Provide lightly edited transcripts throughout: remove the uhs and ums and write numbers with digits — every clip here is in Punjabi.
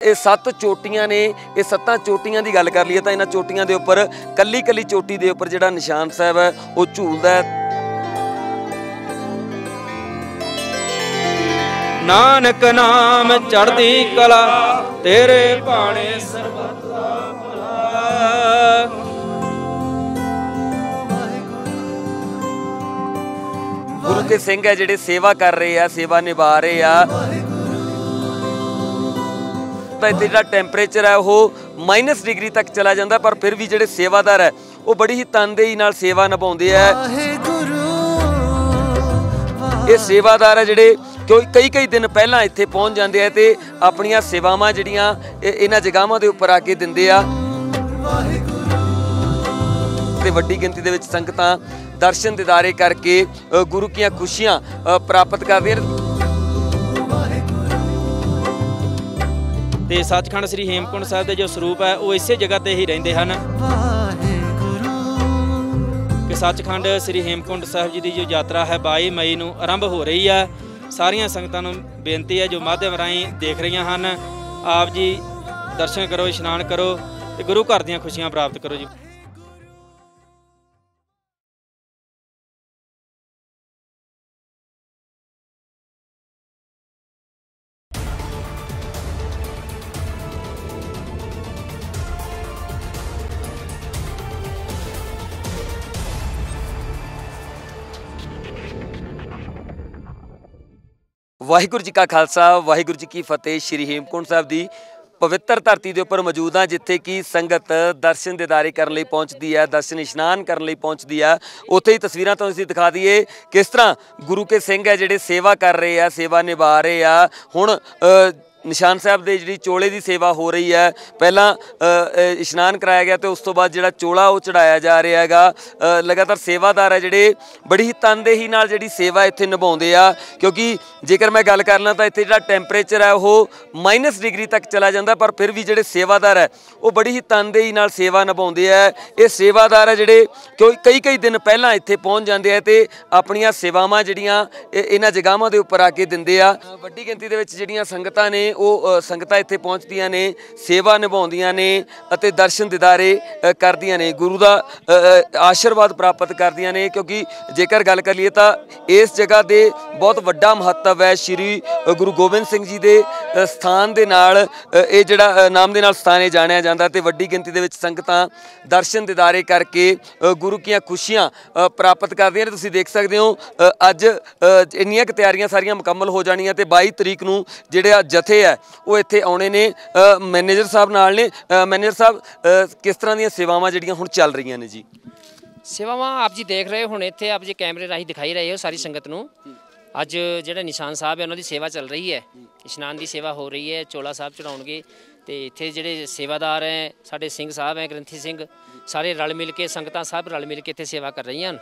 ਇਹ 7 ਚੋਟੀਆਂ ਨੇ। ਇਹ 7 ਚੋਟੀਆਂ ਦੀ ਗੱਲ ਕਰ ਲਈਏ ਤਾਂ ਇਹਨਾਂ ਚੋਟੀਆਂ ਦੇ ਉੱਪਰ ਕੱਲੀ ਕੱਲੀ ਚੋਟੀ ਦੇ ਉੱਪਰ ਜਿਹੜਾ ਨਿਸ਼ਾਨ ਸਾਹਿਬ ਹੈ ਉਹ ਝੂਲਦਾ ਹੈ। नानक नाम चढ़दी कला तेरे भाणे सरबत दा भला। गुरु के सिंह है जिहड़े सेवा कर रहे हैं, सेवा निभा रहे हैं। तो इत्थे जिहड़ा टैंपरेचर है वो -, डिग्री तक चला जाता, पर फिर भी जिहड़े सेवादार है वो बड़ी ही तनदेही नाल सेवा निभाउंदे है। ये सेवादार है जिहड़े कई दिन पहला इत्थे पहुँच जाते हैं तो अपनियां सेवावां जिहड़ियां इन्हां जगहावां दे उपर आके दिंदे आ। ते वड्डी गिनती दे विच संगतां दर्शन दीदारे करके गुरु कीआं खुशियां प्राप्त करदियां। ते सचखंड श्री हेमकुंड साहिब दे जो सरूप है वो इसे जगह ते ही रहिंदे हन कि सचखंड श्री हेमकुंड साहिब जी की जो यात्रा है 22 मई नूं आरंभ हो रही है। सारियां संगतां नूं बेनती है जो माध्यम राहीं देख रही हैं, आप जी दर्शन करो, इशनान करो ते गुरु घर दीआं खुशियां प्राप्त करो जी। वाहिगुरू जी का खालसा, वाहिगुरू जी की फतेह। श्री हेमकुंड साहिब की पवित्र धरती के उपर मौजूद हाँ, जिथे कि संगत दर्शन दीदारे करने पहुँचती है, दर्शन इशनान करने पहुँचती है। उत्थे ही तस्वीरां तो असीं दिखा दईए किस तरह गुरु के सिंह है जिहड़े सेवा कर रहे हैं, सेवा निभा रहे हैं। हुण निशान साहब दे जिहड़ी चोले की सेवा हो रही है, पहला इशनान कराया गया तो उस तो बाद जिहड़ा चोला वो चढ़ाया जा रहा है। लगातार सेवादार है जिहड़े बड़ी ही तनदेही नाल जिहड़ी सेवा इत्थे निभाउंदे आ, क्योंकि जेकर मैं गल कर ला तो इत्थे जिहड़ा टैंपरेचर है वो -, डिग्री तक चला जाता, पर फिर भी जिहड़े सेवादार है वो बड़ी ही तनदेही नाल सेवा निभाउंदे आ। ये सेवादार है जिहड़े कई दिन पहला इत्थे पहुँच जाते हैं तो अपनियां सेवावां जिहड़ियां इन्हां जगहावां दे उपर आके दिंदे आ। वड्डी गिनती दे विच जिहड़ियां संगतां ने वो संगतां इत्थे पहुँचदियां ने, सेवा निभाउंदियां ने अते दर्शन दीदारे करदियां ने, गुरु दा आशीर्वाद प्राप्त करदियां ने। क्योंकि जेकर गल कर लईए तां इस जगह दे बहुत वड्डा महत्व है। श्री गुरु गोबिंद सिंह जी दे स्थान दे नाल ये जिहड़ा नाम दे नाल स्थान है जाणिया जांदा ते वड्डी गिनती दे विच संगतां दर्शन दीदारे करके गुरु कीआं खुशियां प्राप्त करदियां ने। तुसीं देख सकदे हो अज इन्नियां क तैयारियां सारियां मुकम्मल हो जाणियां ते 22 तरीक नूं जिहड़े जथे है वो इत्थे आउणे ने। मैनेजर साहब नाल ने। मैनेजर साहब किस तरह दी सेवावां जिहड़ियां हुण चल रही ने जी? सेवावां आप जी देख रहे हो, हुण इत्थे आप जी कैमरे राही दिखाई रहे हो सारी संगत नूं। अज जिहड़े निशान साहब है उन्हां दी सेवा चल रही है, इशनान की सेवा हो रही है, चोला साहब चढ़ाउणगे ते इत्थे जिहड़े सेवादार हैं साडे सिंह साहब हैं, ग्रंथी सिंह, सारे रल मिल के संगतां सब रल मिल के इत्थे सेवा कर रही हैं।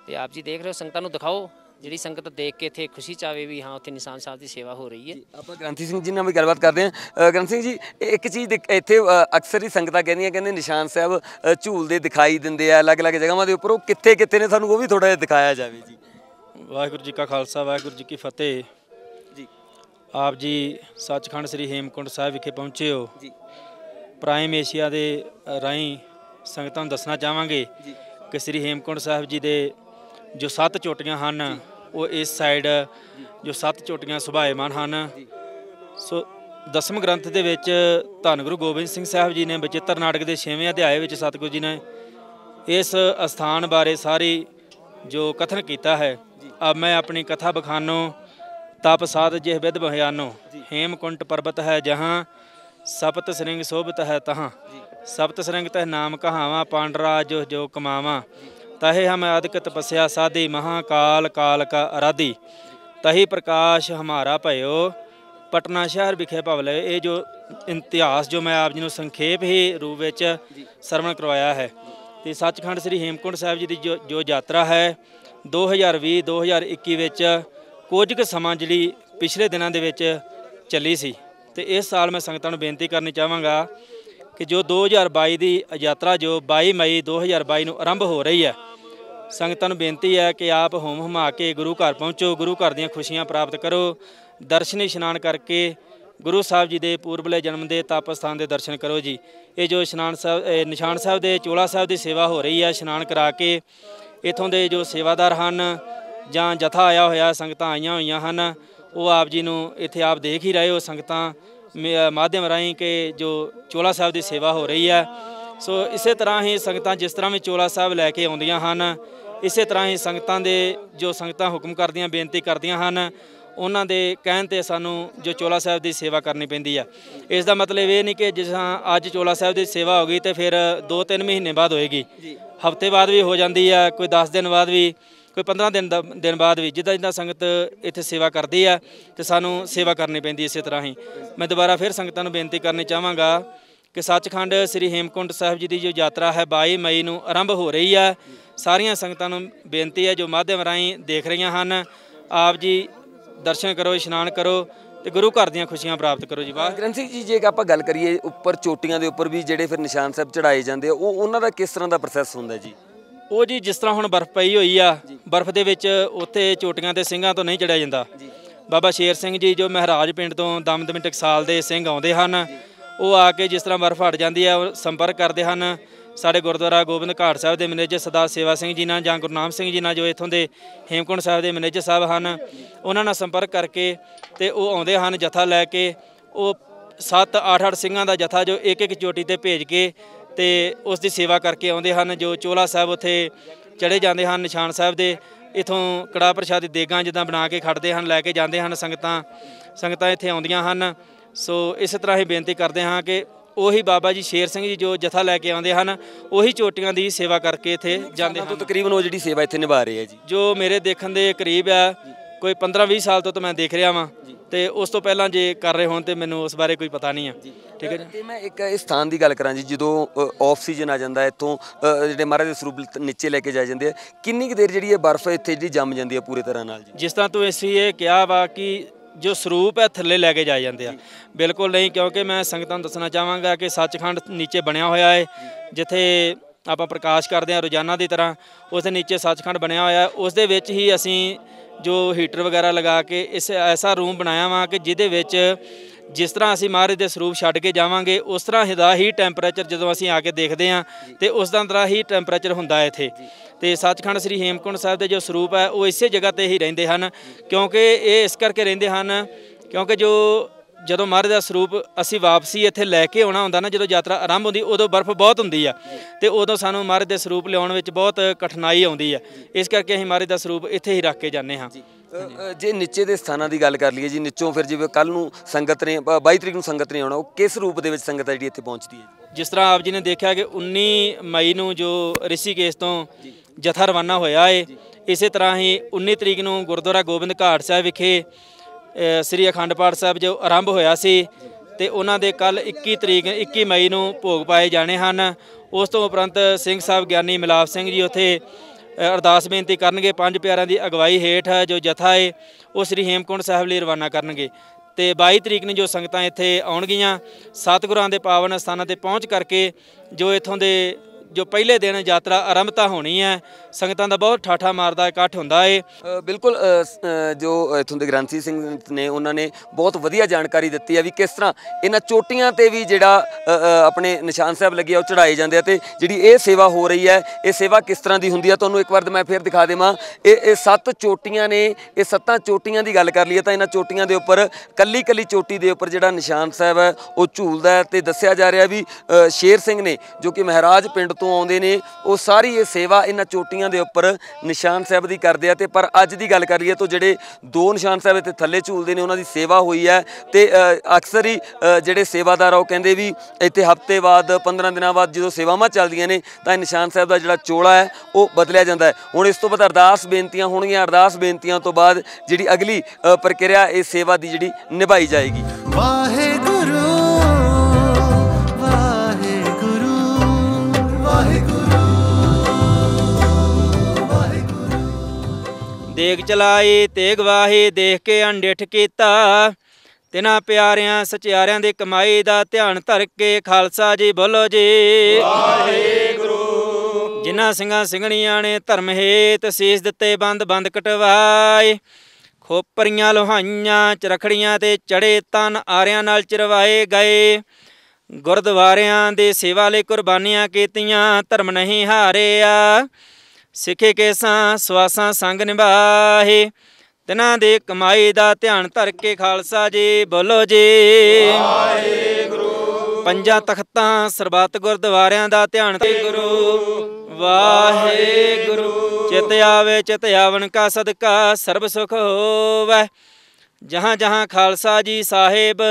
ते आप जी देख रहे हो, संगतां नूं दिखाओ जी संगत देख के इत्थे खुशी चावे भी हाँ उत्थे निशान साहब की सेवा हो रही है। आप ग्रंथी सिंह जी नाल भी गलबात करते हैं। ग्रंथी सिंह जी, एक चीज़ इत्थे अक्सर ही संगतां कहंदियां कहंदे निशान साहब झूलदे दिखाई दिंदे आ अलग अलग जगहों के उपर, वो कित्थे कित्थे ने सानूं वो भी थोड़ा जिहा दिखाया जावे जी। वाहिगुरू जी का खालसा, वाहिगुरू जी की फतेह जी। आप जी सचखंड श्री हेमकुंड साहिब विखे पहुँचे हो जी। प्राइम एशिया के राहीं संगतां नूं दसना चाहांगे कि श्री हेमकुंड साहिब जी दे जो 7 चोटियां हैं वो इस साइड जो 7 चोटियां सुभाएमान हैं। सो 10वें ग्रंथ के विच धन गुरु गोबिंद सिंह साहब जी ने बचित्र नाटक के 6वें अध्याय में सतगुरु जी ने इस अस्थान बारे सारी जो कथन किया है। अब मैं अपनी कथा बखानो तप साध जिह विद बयानो, हेमकुंट पर्वत है जहाँ सप्त श्रृंग शोभित है तहाँ, सप्त श्रृंग तह नाम कहावा पांडरा जो जो कमावा, तहे हम अधिक तपस्या साधी महाकाल काल का आराधी, तही प्रकाश हमारा भयो पटना शहर विखे भवले। ये जो इतिहास जो मैं आप जी को संखेप ही रूप में सरवण करवाया है। तो सचखंड श्री हेमकुंड साहिब जी की जो यात्रा है 2020-2021 कुछ क समा जी पिछले दिनों के चली सी। तो इस साल मैं संगतां नूं बेनती करनी चाहांगा कि जो 2022 की यात्रा जो 22 मई 2022 नूं आरंभ हो रही है, संगतां नूं बेनती है कि आप होम हुमा के गुरु घर पहुँचो, गुरु घर दीआं खुशियां प्राप्त करो, दर्शन इशनान करके ਗੁਰੂ ਸਾਹਿਬ ਜੀ ਦੇ ਪੂਰਬਲੇ ਜਨਮ ਦੇ ਤਪ ਸਥਾਨ ਦੇ ਦਰਸ਼ਨ ਕਰੋ ਜੀ। ਇਹ ਜੋ ਨਿਸ਼ਾਨ ਸਾਹਿਬ ਦੇ ਚੋਲਾ ਸਾਹਿਬ ਦੀ ਸੇਵਾ ਹੋ ਰਹੀ ਹੈ, ਇਸ਼ਨਾਨ ਕਰਾ ਕੇ ਇੱਥੋਂ ਦੇ ਜੋ ਸੇਵਾਦਾਰ ਹਨ ਜਾਂ ਜਥਾ ਆਇਆ ਹੋਇਆ, ਸੰਗਤਾਂ ਆਈਆਂ ਹੋਈਆਂ ਹਨ, ਉਹ ਆਪ ਜੀ ਨੂੰ ਇੱਥੇ ਆਪ ਦੇਖ ਹੀ ਰਹੇ ਹੋ ਸੰਗਤਾਂ ਮਾਧਿਅਮ ਰਾਹੀਂ ਕਿ ਜੋ ਚੋਲਾ ਸਾਹਿਬ ਦੀ ਸੇਵਾ ਹੋ ਰਹੀ ਹੈ। ਸੋ ਇਸੇ ਤਰ੍ਹਾਂ ਹੀ ਸੰਗਤਾਂ ਜਿਸ ਤਰ੍ਹਾਂ ਵੀ ਚੋਲਾ ਸਾਹਿਬ ਲੈ ਕੇ ਆਉਂਦੀਆਂ ਹਨ, ਇਸੇ ਤਰ੍ਹਾਂ ਹੀ ਸੰਗਤਾਂ ਦੇ ਜੋ ਸੰਗਤਾਂ ਹੁਕਮ ਕਰਦੀਆਂ, ਬੇਨਤੀ ਕਰਦੀਆਂ ਹਨ, ਉਹਨਾਂ ਦੇ ਕਹਿਣ 'ਤੇ ਸਾਨੂੰ ਜੋ ਚੋਲਾ ਸਾਹਿਬ ਦੀ ਸੇਵਾ ਕਰਨੀ ਪੈਂਦੀ ਹੈ। ਇਸ ਦਾ ਮਤਲਬ ਇਹ ਨਹੀਂ ਕਿ ਜਿਸ ਤਰ੍ਹਾਂ ਅੱਜ ਚੋਲਾ ਸਾਹਿਬ ਦੀ ਸੇਵਾ ਹੋ ਗਈ ਅਤੇ ਫਿਰ 2-3 ਮਹੀਨੇ ਬਾਅਦ ਹੋਏਗੀ, ਹਫ਼ਤੇ ਬਾਅਦ ਵੀ ਹੋ ਜਾਂਦੀ ਹੈ, ਕੋਈ 10 ਦਿਨ ਬਾਅਦ ਵੀ, ਕੋਈ 15 ਦਿਨ ਬਾਅਦ ਵੀ। ਜਿੱਦਾਂ ਸੰਗਤ ਇੱਥੇ ਸੇਵਾ ਕਰਦੀ ਹੈ ਅਤੇ ਸਾਨੂੰ ਸੇਵਾ ਕਰਨੀ ਪੈਂਦੀ। ਇਸੇ ਤਰ੍ਹਾਂ ਹੀ ਮੈਂ ਦੁਬਾਰਾ ਫਿਰ ਸੰਗਤਾਂ ਨੂੰ ਬੇਨਤੀ ਕਰਨੀ ਚਾਹਾਂਗਾ ਕਿ ਸੱਚਖੰਡ ਸ੍ਰੀ ਹੇਮਕੁੰਟ ਸਾਹਿਬ ਜੀ ਦੀ ਜੋ ਯਾਤਰਾ ਹੈ 22 ਮਈ ਨੂੰ ਆਰੰਭ ਹੋ ਰਹੀ ਹੈ। ਸਾਰੀਆਂ ਸੰਗਤਾਂ ਨੂੰ ਬੇਨਤੀ ਹੈ ਜੋ ਮਾਧਿਅਮ ਰਾਹੀਂ ਦੇਖ ਰਹੀਆਂ ਹਨ, ਆਪ ਜੀ ਦਰਸ਼ਨ ਕਰੋ, ਇਸ਼ਨਾਨ ਕਰੋ ਤੇ ਗੁਰੂ ਘਰ ਦੀਆਂ ਖੁਸ਼ੀਆਂ ਪ੍ਰਾਪਤ ਕਰੋ ਜੀ। ਗ੍ਰੰਥ ਸਿੰਘ ਜੀ, ਜੇ ਆਪਾਂ ਗੱਲ ਕਰੀਏ ਉੱਪਰ ਚੋਟੀਆਂ ਦੇ ਉੱਪਰ ਵੀ ਜਿਹੜੇ ਫਿਰ ਨਿਸ਼ਾਨ ਸਾਹਿਬ ਚੜਾਏ ਜਾਂਦੇ ਆ, ਉਹਨਾਂ ਦਾ ਕਿਸ ਤਰ੍ਹਾਂ ਦਾ ਪ੍ਰੋਸੈਸ ਹੁੰਦਾ ਜੀ? ਉਹ ਜੀ ਜਿਸ ਤਰ੍ਹਾਂ ਹੁਣ ਬਰਫ਼ ਪਈ ਹੋਈ ਆ, ਬਰਫ਼ ਦੇ ਵਿੱਚ ਉੱਥੇ ਚੋਟੀਆਂ ਤੇ ਸਿੰਘਾਂ ਤੋਂ ਨਹੀਂ ਚੜਿਆ ਜਾਂਦਾ। ਬਾਬਾ ਸ਼ੇਰ ਸਿੰਘ ਜੀ ਜੋ ਮਹਾਰਾਜ ਪਿੰਡ ਤੋਂ ਦਮਦਮੀ ਟਕਸਾਲ ਦੇ ਸਿੰਘ ਆਉਂਦੇ ਹਨ, ਉਹ ਆ ਕੇ ਜਿਸ ਤਰ੍ਹਾਂ ਬਰਫ਼ ਹਟ ਜਾਂਦੀ ਹੈ ਉਹ ਸੰਪਰਕ ਕਰਦੇ ਹਨ ਸਾਡੇ ਗੁਰਦੁਆਰਾ ਗੋਬਿੰਦ ਘਾਟ ਸਾਹਿਬ ਦੇ ਮੈਨੇਜਰ ਸਰਦਾਰ ਸੇਵਾ ਸਿੰਘ ਜੀ ਨਾਲ ਜਾਂ ਗੁਰਨਾਮ ਸਿੰਘ ਜੀ ਨਾਲ, ਜੋ ਇੱਥੋਂ ਦੇ ਹੇਮਕੁੰਟ ਸਾਹਿਬ ਦੇ ਮੈਨੇਜਰ ਸਾਹਿਬ ਹਨ, ਉਹਨਾਂ ਨਾਲ ਸੰਪਰਕ ਕਰਕੇ ਤੇ ਉਹ ਆਉਂਦੇ ਹਨ ਜਥਾ ਲੈ ਕੇ। ਉਹ 7-8 ਸਿੰਘਾਂ ਦਾ ਜਥਾ ਜੋ ਇੱਕ ਚੋਟੀ ਤੇ ਭੇਜ ਕੇ ਤੇ ਉਸ ਦੀ ਸੇਵਾ ਕਰਕੇ ਆਉਂਦੇ ਹਨ। ਜੋ ਚੋਲਾ ਸਾਹਿਬ ਉੱਥੇ ਚੜ੍ਹੇ ਜਾਂਦੇ ਹਨ ਨਿਸ਼ਾਨ ਸਾਹਿਬ ਦੇ, ਇੱਥੋਂ ਕੜਾਹ ਪ੍ਰਸ਼ਾਦ ਦੀ ਦੇਗਾਂ ਜਿੱਦਾਂ ਬਣਾ ਕੇ ਖੜਦੇ ਹਨ, ਲੈ ਕੇ ਜਾਂਦੇ ਹਨ ਸੰਗਤਾਂ ਇੱਥੇ ਆਉਂਦੀਆਂ ਹਨ। ਸੋ ਇਸੇ ਤਰ੍ਹਾਂ ਹੀ ਬੇਨਤੀ ਕਰਦੇ ਹਾਂ ਕਿ ਉਹੀ ਬਾਬਾ ਜੀ ਸ਼ੇਰ ਸਿੰਘ ਜੀ ਜੋ ਜਥਾ ਲੈ ਕੇ ਆਉਂਦੇ ਹਨ, ਉਹੀ ਚੋਟੀਆਂ ਦੀ ਸੇਵਾ ਕਰਕੇ ਇੱਥੇ ਜਾਂਦੇ ਹਨ। ਤਕਰੀਬਨ ਉਹ ਜਿਹੜੀ ਸੇਵਾ ਇੱਥੇ ਨਿਭਾ ਰਹੇ ਆ ਜੀ, ਜੋ ਮੇਰੇ ਦੇਖਣ ਦੇ ਕਰੀਬ ਹੈ ਕੋਈ 15-20 ਸਾਲ ਤੋਂ ਮੈਂ ਦੇਖ ਰਿਹਾ ਵਾਂ, ਤੇ ਉਸ ਤੋਂ ਪਹਿਲਾਂ ਜੇ ਕਰ ਰਹੇ ਹੋਣ ਤੇ ਮੈਨੂੰ ਉਸ ਬਾਰੇ ਕੋਈ ਪਤਾ ਨਹੀਂ ਹੈ। ਠੀਕ ਹੈ ਜੀ। ਤੇ ਮੈਂ ਇੱਕ ਇਸ ਸਥਾਨ ਦੀ ਗੱਲ ਕਰਾਂ ਜੀ, ਜਦੋਂ ਆਫ ਸੀਜ਼ਨ ਆ ਜਾਂਦਾ ਇੱਥੋਂ ਜਿਹੜੇ ਮਹਾਰਾਜ ਦੇ ਸਰੂਪ ਨੀਚੇ ਲੈ ਕੇ ਜਾਏ ਜਾਂਦੇ ਆ, ਕਿੰਨੀ ਕੁ ਦੇਰ ਜਿਹੜੀ ਇਹ ਬਰਫ਼ ਇੱਥੇ ਜਿਹੜੀ ਜੰਮ ਜਾਂਦੀ ਹੈ ਪੂਰੇ ਤਰ੍ਹਾਂ ਨਾਲ ਜੀ? ਜਿਸ ਤਰ੍ਹਾਂ ਤੂੰ ਅਸੀਂ ਇਹ ਕਿਹਾ ਵਾ ਕਿ ਜੋ ਸਰੂਪ ਹੈ ਥੱਲੇ ਲੈ ਕੇ ਜਾਏ ਜਾਂਦੇ ਆ, ਬਿਲਕੁਲ ਨਹੀਂ, ਕਿਉਂਕਿ ਮੈਂ ਸੰਗਤਾਂ ਨੂੰ ਦੱਸਣਾ ਚਾਹਾਂਗਾ ਕਿ ਸੱਚਖੰਡ ਨੀਚੇ ਬਣਿਆ ਹੋਇਆ ਹੈ, ਜਿੱਥੇ ਆਪਾਂ ਪ੍ਰਕਾਸ਼ ਕਰਦੇ ਹਾਂ ਰੋਜ਼ਾਨਾ ਦੀ ਤਰ੍ਹਾਂ, ਉਸ ਦੇ ਨੀਚੇ ਸੱਚਖੰਡ ਬਣਿਆ ਹੋਇਆ, ਉਸ ਦੇ ਵਿੱਚ ਹੀ ਅਸੀਂ ਜੋ ਹੀਟਰ ਵਗੈਰਾ ਲਗਾ ਕੇ ਐਸਾ ਰੂਮ ਬਣਾਇਆ ਵਾ ਕਿ ਜਿਹਦੇ ਵਿੱਚ ਜਿਸ ਤਰ੍ਹਾਂ ਅਸੀਂ ਮਹਾਰਾਜ ਦੇ ਸਰੂਪ ਛੱਡ ਕੇ ਜਾਵਾਂਗੇ ਉਸ ਤਰ੍ਹਾਂ ਦਾ ਹੀ ਟੈਂਪਰੇਚਰ ਜਦੋਂ ਅਸੀਂ ਆ ਕੇ ਦੇਖਦੇ ਹਾਂ ਤੇ ਉਸ ਤਰ੍ਹਾਂ ਹੀ ਟੈਂਪਰੇਚਰ ਹੁੰਦਾ ਹੈ ਇੱਥੇ। ਤੇ ਸੱਚਖੰਡ ਸ੍ਰੀ ਹੇਮਕੁੰਟ ਸਾਹਿਬ ਦੇ ਜੋ ਸਰੂਪ ਹੈ ਉਹ ਇਸੇ ਜਗ੍ਹਾ ਤੇ ਹੀ ਰਹਿੰਦੇ ਹਨ, ਕਿਉਂਕਿ ਇਹ ਇਸ ਕਰਕੇ ਰਹਿੰਦੇ ਹਨ ਕਿਉਂਕਿ ਜਦੋਂ ਮਹਾਰਾਜ ਦਾ ਸਰੂਪ ਅਸੀਂ ਵਾਪਸੀ ਇੱਥੇ ਲੈ ਕੇ ਆਉਣਾ ਹੁੰਦਾ ਨਾ, ਜਦੋਂ ਯਾਤਰਾ ਆਰੰਭ ਹੁੰਦੀ ਉਦੋਂ ਬਰਫ਼ ਬਹੁਤ ਹੁੰਦੀ ਆ ਤੇ ਉਦੋਂ ਸਾਨੂੰ ਮਹਾਰਾਜ ਦੇ ਸਰੂਪ ਲਿਆਉਣ ਵਿੱਚ ਬਹੁਤ ਕਠਿਨਾਈ ਆਉਂਦੀ ਹੈ। ਇਸ ਕਰਕੇ ਅਸੀਂ ਮਹਾਰਾਜ ਦਾ ਸਰੂਪ ਇੱਥੇ ਹੀ ਰੱਖ ਕੇ ਜਾਂਦੇ ਹਾਂ। ਜੇ ਨੀਚੇ ਦੇ ਸਥਾਨਾਂ ਦੀ ਗੱਲ ਕਰ ਲਈਏ ਜੀ, ਨੀਚੋਂ ਫਿਰ ਜਿਵੇਂ ਕੱਲ੍ਹ ਨੂੰ ਸੰਗਤ ਨੇ 22 ਤਰੀਕ ਨੂੰ ਸੰਗਤ ਨੇ ਆਉਣਾ, ਉਹ ਕਿਸ ਰੂਪ ਦੇ ਵਿੱਚ ਸੰਗਤ ਹੈ ਜਿਹੜੀ ਇੱਥੇ ਪਹੁੰਚਦੀ ਹੈ? ਜਿਸ ਤਰ੍ਹਾਂ ਆਪ ਜੀ ਨੇ ਦੇਖਿਆ ਕਿ 19 ਮਈ ਨੂੰ ਜੋ ਰਿਸ਼ੀਕੇਸ਼ ਤੋਂ ਜਥਾ ਰਵਾਨਾ ਹੋਇਆ ਹੈ, ਇਸੇ ਤਰ੍ਹਾਂ ਹੀ 19 ਤਰੀਕ ਨੂੰ ਗੁਰਦੁਆਰਾ ਗੋਬਿੰਦ ਘਾਟ ਸਾਹਿਬ ਵਿਖੇ ਸ੍ਰੀ ਅਖੰਡ ਪਾਠ ਸਾਹਿਬ ਜੋ ਆਰੰਭ ਹੋਇਆ ਸੀ ਤੇ ਉਹਨਾਂ ਦੇ ਕੱਲ੍ਹ 21 ਮਈ ਨੂੰ ਭੋਗ ਪਾਏ ਜਾਣੇ ਹਨ। ਉਸ ਤੋਂ ਉਪਰੰਤ ਸਿੰਘ ਸਾਹਿਬ ਗਿਆਨੀ ਮਿਲਾਪ ਸਿੰਘ ਜੀ ਉੱਥੇ ਅਰਦਾਸ ਬੇਨਤੀ ਕਰਨਗੇ, 5 ਪਿਆਰਿਆਂ ਦੀ ਅਗਵਾਈ ਹੇਠ ਜੋ ਜਥਾ ਹੈ ਉਹ ਸ੍ਰੀ ਹੇਮਕੁੰਟ ਸਾਹਿਬ ਲਈ ਰਵਾਨਾ ਕਰਨਗੇ। ਤੇ 22 ਤਰੀਕ ਨੂੰ ਜੋ ਸੰਗਤਾਂ ਇੱਥੇ ਆਉਣਗੀਆਂ, ਸਤਿਗੁਰਾਂ ਦੇ ਪਾਵਨ ਸਥਾਨਾਂ ਤੇ ਪਹੁੰਚ ਕਰਕੇ ਜੋ ਇੱਥੋਂ ਦੇ ਜੋ ਪਹਿਲੇ ਦਿਨ ਯਾਤਰਾ ਆਰੰਭਤਾ ਹੋਣੀ ਹੈ, ਸੰਗਤਾਂ ਦਾ ਬਹੁਤ ਠਾਠਾ ਮਾਰਦਾ ਇਕੱਠ ਹੁੰਦਾ ਹੈ। ਬਿਲਕੁਲ, ਜੋ ਇੱਥੋਂ ਦੇ ਗ੍ਰੰਥੀ ਸਿੰਘ ਨੇ ਉਹਨਾਂ ਨੇ ਬਹੁਤ ਵਧੀਆ ਜਾਣਕਾਰੀ ਦਿੱਤੀ ਹੈ ਵੀ ਕਿਸ ਤਰ੍ਹਾਂ ਇਹਨਾਂ ਚੋਟੀਆਂ ਤੇ ਵੀ ਜਿਹੜਾ ਆਪਣੇ ਨਿਸ਼ਾਨ ਸਾਹਿਬ ਲੱਗੇ ਆ ਉਹ ਚੜਾਏ ਜਾਂਦੇ ਆ, ਤੇ ਜਿਹੜੀ ਇਹ ਸੇਵਾ ਹੋ ਰਹੀ ਹੈ ਇਹ ਸੇਵਾ ਕਿਸ ਤਰ੍ਹਾਂ ਦੀ ਹੁੰਦੀ ਹੈ ਤੁਹਾਨੂੰ ਇੱਕ ਵਾਰ ਮੈਂ ਫਿਰ ਦਿਖਾ ਦੇਵਾਂ। ਇਹ 7 ਚੋਟੀਆਂ ਨੇ, ਇਹ 7 ਚੋਟੀਆਂ ਦੀ ਗੱਲ ਕਰ ਲਈਏ ਤਾਂ ਇਹਨਾਂ ਚੋਟੀਆਂ ਦੇ ਉੱਪਰ ਕੱਲੀ ਚੋਟੀ ਦੇ ਉੱਪਰ ਜਿਹੜਾ ਨਿਸ਼ਾਨ ਸਾਹਿਬ ਹੈ ਉਹ ਝੂਲਦਾ ਹੈ, ਤੇ ਦੱਸਿਆ ਜਾ ਰਿਹਾ ਵੀ ਸ਼ੇਰ ਸਿੰਘ ਨੇ ਜੋ ਕਿ ਮਹਾਰਾਜ ਪਿੰਡ ਤੋਂ ਆਉਂਦੇ ਨੇ, ਉਹ ਸਾਰੀ ਇਹ ਸੇਵਾ ਇਹਨਾਂ ਚੋਟੀਆਂ ਦੇ ਉੱਪਰ ਨਿਸ਼ਾਨ ਸਾਹਿਬ ਦੀ ਕਰਦੇ ਆ। ਤੇ ਪਰ ਅੱਜ ਦੀ ਗੱਲ ਕਰ ਲਈਏ ਤਾਂ ਜਿਹੜੇ 2 ਨਿਸ਼ਾਨ ਸਾਹਿਬ ਇੱਥੇ ਥੱਲੇ ਝੂਲਦੇ ਨੇ ਉਹਨਾਂ ਦੀ ਸੇਵਾ ਹੋਈ ਹੈ, ਤੇ ਅਕਸਰ ਹੀ ਜਿਹੜੇ ਸੇਵਾਦਾਰ ਆ ਉਹ ਕਹਿੰਦੇ ਵੀ ਇੱਥੇ ਹਫ਼ਤੇ ਬਾਅਦ 15 ਦਿਨਾਂ ਬਾਅਦ ਜਦੋਂ ਸੇਵਾਵਾਂ ਚੱਲਦੀਆਂ ਨੇ ਤਾਂ ਇਹ ਨਿਸ਼ਾਨ ਸਾਹਿਬ ਦਾ ਜਿਹੜਾ ਚੋਲਾ ਹੈ ਉਹ ਬਦਲਿਆ ਜਾਂਦਾ ਹੈ। ਹੁਣ ਇਸ ਤੋਂ ਬਾਅਦ ਅਰਦਾਸ ਬੇਨਤੀਆਂ ਹੋਣਗੀਆਂ, ਅਰਦਾਸ ਬੇਨਤੀਆਂ ਤੋਂ ਬਾਅਦ ਜਿਹੜੀ ਅਗਲੀ ਪ੍ਰਕਿਰਿਆ ਇਸ ਸੇਵਾ ਦੀ ਜਿਹੜੀ ਨਿਭਾਈ ਜਾਏਗੀ। ਵਾਹਿਗੁਰੂ ਦੇਗ ਚਲਾਈ ਤੇਗ ਵਾਹੀ, ਦੇਖ ਕੇ ਅਣਡਿੱਠ ਕੀਤਾ, ਤਿਨਾਂ ਪਿਆਰਿਆਂ ਸਚਿਆਰਿਆਂ ਦੀ ਕਮਾਈ ਦਾ ਧਿਆਨ ਧਰ ਕੇ ਖਾਲਸਾ ਜੀ ਬੋਲੋ ਜੀ ਵਾਹਿਗੁਰੂ। ਜਿਨ੍ਹਾਂ ਸਿੰਘਾਂ ਸਿੰਘਣੀਆਂ ਨੇ ਧਰਮ ਹੇਤ ਸੀਸ ਦਿੱਤੇ ਬੰਦ ਕਟਵਾਏ, ਖੋਪਰੀਆਂ ਲੋਹਾਈਆਂ ਚਰਖੜੀਆਂ ਤੇ ਚੜੇ ਤਨ ਆਰਿਆਂ ਨਾਲ ਚਰਵਾਏ ਗਏ। ਗੁਰਦੁਆਰਿਆਂ ਦੇ ਸੇਵਾ ਲਈ ਕੁਰਬਾਨੀਆਂ ਕੀਤੀਆਂ ਧਰਮ ਨਹੀਂ ਹਾਰਿਆ। ਸਿੱਖੇ ਕੇਸਾਂ ਸਵਾਸਾਂ ਸੰਗ ਨਿਭਾਏ ਤਿਨਾਂ ਦੇ ਕਮਾਈ ਦਾ ਧਿਆਨ ਧਰ ਕੇ ਖਾਲਸਾ ਜੀ ਬੋਲੋ ਜੀ ਵਾਹਿਗੁਰੂ। ਪੰਜਾਂ ਤਖਤਾਂ ਸਰਬੱਤ ਗੁਰਦੁਆਰਿਆਂ ਦਾ ਧਿਆਨ ਤੇ ਗੁਰੂ ਵਾਹਿਗੁਰੂ। ਚਿਤ ਆਵੇ ਚਿਤ ਆਵਨ ਕਾ ਸਦਕਾ ਸਰਬ ਸੁਖ ਹੋਵੈ। ਜਹਾਂ ਜਹਾਂ ਖਾਲਸਾ ਜੀ ਸਾਹਿਬ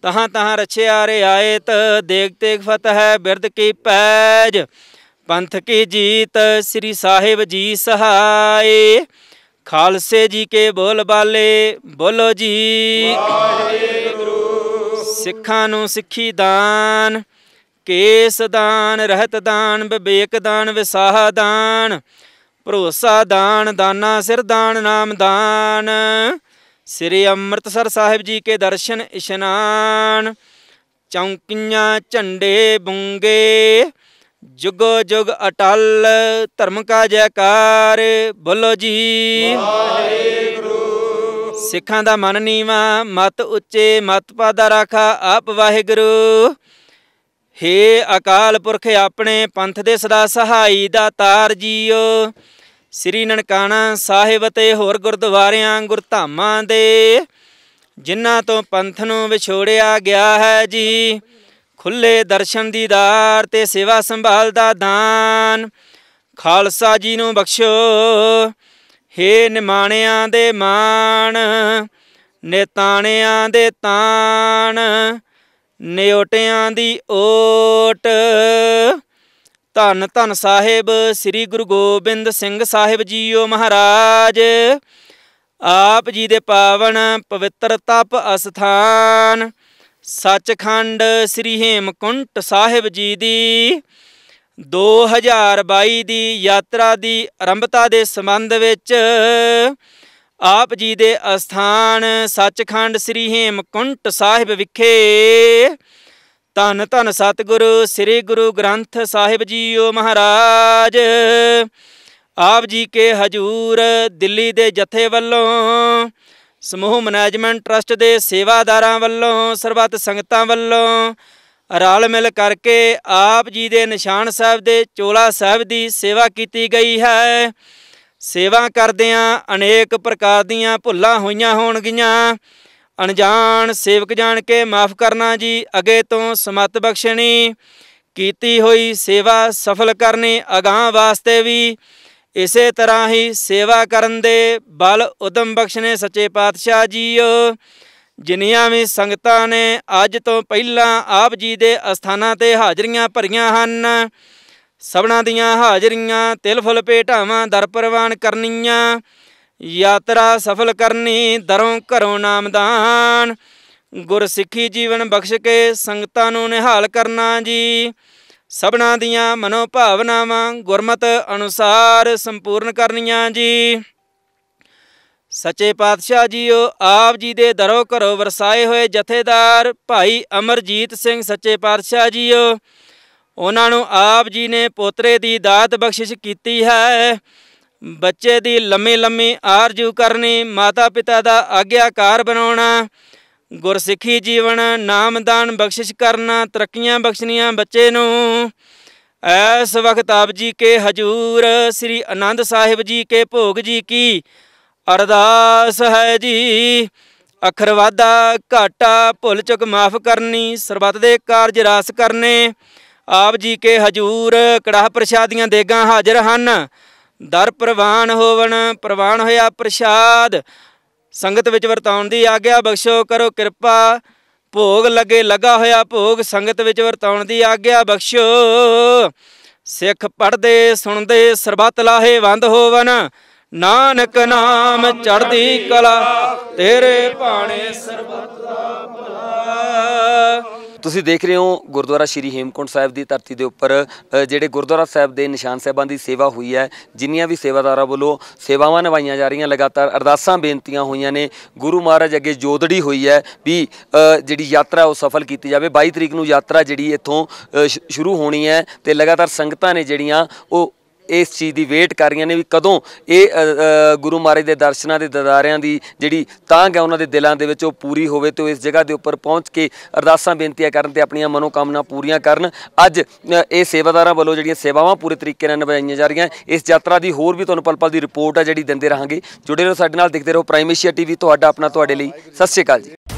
ਤਹਾਂ ਤਹਾਂ ਰਛਿਆ ਰਿਆਇਤ। ਦੇਗ ਤੇਗ ਫਤਿਹ ਬਿਰਦ ਕੀ ਪੈਜ ਪੰਥ ਕੀ ਜੀਤ। ਸ੍ਰੀ ਸਾਹਿਬ ਜੀ ਸਹਾਏ ਖਾਲਸੇ ਜੀ ਕੇ ਬੋਲ ਬਾਲੇ ਬੋਲੋ ਜੀ ਵਾਹਿਗੁਰੂ। ਸਿੱਖਾਂ ਨੂੰ ਸਿੱਖੀ ਦਾਨ ਕੇਸ ਦਾਨ ਰਹਿਤ ਦਾਨ ਵਿਵੇਕ ਦਾਨ ਵਿਸਾਹ ਦਾਨ ਭਰੋਸਾ ਦਾਨ ਦਾਨਾ ਸਿਰ ਦਾਨ ਨਾਮ ਦਾਨ। ਸ੍ਰੀ ਅੰਮ੍ਰਿਤਸਰ ਸਾਹਿਬ ਜੀ ਕੇ ਦਰਸ਼ਨ ਇਸ਼ਨਾਨ। ਚੌਂਕੀਆਂ ਝੰਡੇ ਬੁੰਗੇ ਜੁਗੋ ਜੁਗ ਅਟਲ ਧਰਮ ਕਾ ਜੈਕਾਰ ਬੋਲੋ ਜੀ ਵਾਹਿਗੁਰੂ। ਸਿੱਖਾਂ ਦਾ ਮਨ ਨੀਵਾ ਮਤ ਉੱਚੇ ਮਤ ਪਾਦਾ ਰਾਖਾ ਆਪ ਵਾਹਿਗੁਰੂ। ਹੇ ਅਕਾਲ ਪੁਰਖ ਆਪਣੇ ਪੰਥ ਦੇ ਸਦਾ ਸਹਾਈ ਦਾ ਤਾਰ ਜੀਓ। ਸ੍ਰੀ ਨਨਕਾਣਾ ਸਾਹਿਬ ਤੇ ਹੋਰ ਗੁਰਦੁਆਰਿਆਂ ਗੁਰਧਾਮਾਂ ਦੇ ਜਿਨ੍ਹਾਂ ਤੋਂ ਪੰਥ ਨੂੰ ਵਿਛੋੜਿਆ ਗਿਆ ਹੈ ਜੀ। ਖੁੱਲੇ ਦਰਸ਼ਨ ਦੀਦਾਰ ਤੇ ਸੇਵਾ ਸੰਭਾਲ ਦਾ ਦਾਨ ਖਾਲਸਾ ਜੀ ਨੂੰ ਬਖਸ਼ੋ। ਹੇ ਨਿਮਾਣਿਆਂ ਦੇ ਮਾਣ ਨਿਤਾਣਿਆਂ ਦੇ ਤਾਣ ਨਿਓਟਿਆਂ ਦੀ ਓਟ। ਧੰਨ ਧੰਨ ਸਾਹਿਬ ਸ੍ਰੀ ਗੁਰੂ ਗੋਬਿੰਦ ਸਿੰਘ ਸਾਹਿਬ ਜੀਓ ਮਹਾਰਾਜ। ਆਪ ਜੀ ਦੇ ਪਾਵਨ ਪਵਿੱਤਰ ਤਪ ਅਸਥਾਨ ਸੱਚਖੰਡ ਸ੍ਰੀ ਹੇਮਕੁੰਟ ਸਾਹਿਬ ਜੀ ਦੀ 2022 ਦੀ ਯਾਤਰਾ ਦੀ ਆਰੰਭਤਾ ਦੇ ਸੰਬੰਧ ਵਿੱਚ ਆਪ ਜੀ ਦੇ ਅਸਥਾਨ ਸੱਚਖੰਡ ਸ੍ਰੀ ਹੇਮਕੁੰਟ ਸਾਹਿਬ ਵਿਖੇ ਧੰਨ ਧੰਨ ਸਤਿਗੁਰੂ ਸ੍ਰੀ ਗੁਰੂ ਗ੍ਰੰਥ ਸਾਹਿਬ ਜੀਓ ਮਹਾਰਾਜ। ਆਪ ਜੀ ਕੇ ਹਜੂਰ ਦਿੱਲੀ ਦੇ ਜਥੇ ਵੱਲੋਂ ਸਮੂਹ ਮੈਨੇਜਮੈਂਟ ਟਰਸਟ ਦੇ ਸੇਵਾਦਾਰਾਂ ਵੱਲੋਂ ਸਰਬੱਤ ਸੰਗਤਾਂ ਵੱਲੋਂ ਰਲ ਮਿਲ ਕਰਕੇ ਆਪ ਜੀ ਦੇ ਨਿਸ਼ਾਨ ਸਾਹਿਬ ਦੇ ਚੋਲਾ ਸਾਹਿਬ ਦੀ ਸੇਵਾ ਕੀਤੀ ਗਈ ਹੈ। ਸੇਵਾ ਕਰਦਿਆਂ ਅਨੇਕ ਪ੍ਰਕਾਰ ਦੀਆਂ ਭੁੱਲਾਂ ਹੋਈਆਂ ਹੋਣਗੀਆਂ। ਅਣਜਾਣ ਸੇਵਕ ਜਾਣ ਕੇ ਮਾਫ ਕਰਨਾ ਜੀ। ਅੱਗੇ ਤੋਂ ਸਮਤ ਬਖਸ਼ਣੀ ਕੀਤੀ ਹੋਈ ਸੇਵਾ ਸਫਲ ਕਰਨੀ ਅਗਾਂਹ ਵਾਸਤੇ ਵੀ ਇਸੇ ਤਰ੍ਹਾਂ ਹੀ ਸੇਵਾ ਕਰਨ ਦੇ ਬਲ ਉਦਮ ਬਖਸ਼ਣੇ ਸੱਚੇ ਪਾਤਸ਼ਾਹ ਜੀਓ। ਜਿੰਨੀਆਂ ਵੀ ਸੰਗਤਾਂ ਨੇ ਅੱਜ ਤੋਂ ਪਹਿਲਾਂ ਆਪ ਜੀ ਦੇ ਅਸਥਾਨਾਂ 'ਤੇ ਹਾਜ਼ਰੀਆਂ ਭਰੀਆਂ ਹਨ ਸਭਨਾਂ ਦੀਆਂ ਹਾਜ਼ਰੀਆਂ ਤਿਲ ਫੁੱਲ ਭੇਟਾਵਾਂ ਦਰ ਪ੍ਰਵਾਨ ਕਰਨੀਆਂ। ਯਾਤਰਾ ਸਫਲ ਕਰਨੀ ਦਰੋਂ ਘਰੋਂ ਨਾਮਦਾਨ ਗੁਰਸਿੱਖੀ ਜੀਵਨ ਬਖਸ਼ ਕੇ ਸੰਗਤਾਂ ਨੂੰ ਨਿਹਾਲ ਕਰਨਾ ਜੀ। ਸਭਨਾਂ ਦੀਆਂ ਮਨੋ ਭਾਵਨਾਵਾਂ ਗੁਰਮਤ ਅਨੁਸਾਰ ਸੰਪੂਰਨ ਕਰਨੀਆਂ ਜੀ। ਸੱਚੇ ਪਾਤਸ਼ਾਹ ਜੀਓ ਆਪ ਜੀ ਦੇ ਦਰੋਂ ਘਰੋਂ ਵਰਸਾਏ ਹੋਏ ਜਥੇਦਾਰ ਭਾਈ ਅਮਰਜੀਤ ਸਿੰਘ ਸੱਚੇ ਪਾਤਸ਼ਾਹ ਜੀਓ ਉਹਨਾਂ ਨੂੰ ਆਪ ਜੀ ਨੇ ਪੋਤਰੇ ਦੀ ਦਾਤ ਬਖਸ਼ਿਸ਼ ਕੀਤੀ ਹੈ। ਬੱਚੇ ਦੀ ਲੰਮੀ ਲੰਮੀ ਆਰਜ਼ੂ ਕਰਨੀ ਮਾਤਾ ਪਿਤਾ ਦਾ ਆਗਿਆਕਾਰ ਬਣਾਉਣਾ ਗੁਰਸਿੱਖੀ ਜੀਵਨ ਨਾਮਦਾਨ ਬਖਸ਼ਿਸ਼ ਕਰਨਾ ਤਰੱਕੀਆਂ ਬਖਸ਼ਣੀਆਂ ਬੱਚੇ ਨੂੰ। ਐਸ ਵਕਤ ਆਪ ਜੀ ਕੇ ਹਜੂਰ ਸ੍ਰੀ ਆਨੰਦ ਸਾਹਿਬ ਜੀ ਕੇ ਭੋਗ ਜੀ ਕੀ ਅਰਦਾਸ ਹੈ ਜੀ। ਅੱਖਰ ਵਾਧਾ ਘਾਟਾ ਭੁੱਲ ਚੁੱਕ ਮਾਫ ਕਰਨੀ ਸਰਬੱਤ ਦੇ ਕਾਰਜ ਰਾਸ ਕਰਨੇ। ਆਪ ਜੀ ਕੇ ਹਜੂਰ ਕੜਾਹ ਪ੍ਰਸ਼ਾਦੀਆਂ ਦੇਗਾਂ ਹਾਜ਼ਰ ਹਨ। ਦਰ ਪ੍ਰਵਾਨ ਹੋਵਣ ਪ੍ਰਵਾਨ ਹੋਇਆ ਪ੍ਰਸ਼ਾਦ ਸੰਗਤ ਵਿੱਚ ਵਰਤਾਉਣ ਦੀ ਆਗਿਆ ਬਖਸ਼ੋ ਕਰੋ ਕਿਰਪਾ। ਭੋਗ ਲੱਗੇ ਲੱਗਾ ਹੋਇਆ ਭੋਗ ਸੰਗਤ ਵਿੱਚ ਵਰਤਾਉਣ ਦੀ ਆਗਿਆ ਬਖਸ਼ੋ। ਸਿੱਖ ਪੜ੍ਹਦੇ ਸੁਣਦੇ ਸਰਬੱਤ ਲਾਹੇਵੰਦ ਹੋਵਨ ਨਾਨਕ ਨਾਮ ਚੜ੍ਹਦੀ ਕਲਾ ਤੇਰੇ ਭਾਣੇ ਸਰਬੱਤ ਦਾ ਭਲਾ। ਤੁਸੀਂ ਦੇਖ ਰਹੇ ਹੋ ਗੁਰਦੁਆਰਾ ਸ਼੍ਰੀ ਹੇਮਕੁੰਟ ਸਾਹਿਬ ਦੀ ਧਰਤੀ ਦੇ ਉੱਪਰ ਜਿਹੜੇ ਗੁਰਦੁਆਰਾ ਸਾਹਿਬ ਦੇ ਨਿਸ਼ਾਨ ਸਾਹਿਬਾਂ ਦੀ ਸੇਵਾ ਹੋਈ ਹੈ। ਜਿੰਨੀਆਂ ਵੀ ਸੇਵਾਦਾਰਾਂ ਵੱਲੋਂ ਸੇਵਾਵਾਂ ਨਿਭਾਈਆਂ ਜਾ ਰਹੀਆਂ ਲਗਾਤਾਰ ਅਰਦਾਸਾਂ ਬੇਨਤੀਆਂ ਹੋਈਆਂ ਨੇ। ਗੁਰੂ ਮਹਾਰਾਜ ਅੱਗੇ ਜੋਦੜੀ ਹੋਈ ਹੈ ਵੀ ਜਿਹੜੀ ਯਾਤਰਾ ਉਹ ਸਫਲ ਕੀਤੀ ਜਾਵੇ। 22 ਤਰੀਕ ਨੂੰ ਯਾਤਰਾ ਜਿਹੜੀ ਇੱਥੋਂ ਸ਼ੁਰੂ ਹੋਣੀ ਹੈ ਅਤੇ ਲਗਾਤਾਰ ਸੰਗਤਾਂ ਨੇ ਜਿਹੜੀਆਂ ਉਹ ਇਸ ਚੀਜ਼ ਦੀ ਵੇਟ ਕਰ ਰਹੀਆਂ ਨੇ ਵੀ ਕਦੋਂ ਇਹ ਗੁਰੂ ਮਹਾਰਾਜ ਦੇ ਦਰਸ਼ਨਾਂ ਦੇ ਦਿਦਾਰਿਆਂ ਦੀ ਜਿਹੜੀ ਤਾਂਘ ਹੈ ਉਹਨਾਂ ਦੇ ਦਿਲਾਂ ਦੇ ਵਿੱਚ ਉਹ ਪੂਰੀ ਹੋਵੇ ਤੇ ਉਹ ਇਸ ਜਗ੍ਹਾ ਦੇ ਉੱਪਰ ਪਹੁੰਚ ਕੇ ਅਰਦਾਸਾਂ ਬੇਨਤੀਆਂ ਕਰਨ ਤੇ ਆਪਣੀਆਂ ਮਨੋਕਾਮਨਾ ਪੂਰੀਆਂ ਕਰਨ। ਅੱਜ ਇਹ ਸੇਵਾਦਾਰਾਂ ਵੱਲੋਂ ਜਿਹੜੀਆਂ ਸੇਵਾਵਾਂ ਪੂਰੇ ਤਰੀਕੇ ਨਾਲ ਨਿਭਾਈਆਂ ਜਾ ਰਹੀਆਂ। ਇਸ ਯਾਤਰਾ ਦੀ ਹੋਰ ਵੀ ਤੁਹਾਨੂੰ ਪਲ ਪਲ ਦੀ ਰਿਪੋਰਟ ਹੈ ਜਿਹੜੀ ਦਿੰਦੇ ਰਹਾਂਗੇ। ਜੁੜੇ ਰਹੋ ਸਾਡੇ ਨਾਲ, ਦੇਖਦੇ ਰਹੋ ਪ੍ਰਾਈਮ ਏਸ਼ੀਆ TV, ਤੁਹਾਡਾ ਆਪਣਾ, ਤੁਹਾਡੇ ਲਈ। ਸਤਿ ਸ਼੍ਰੀ ਅਕਾਲ ਜੀ।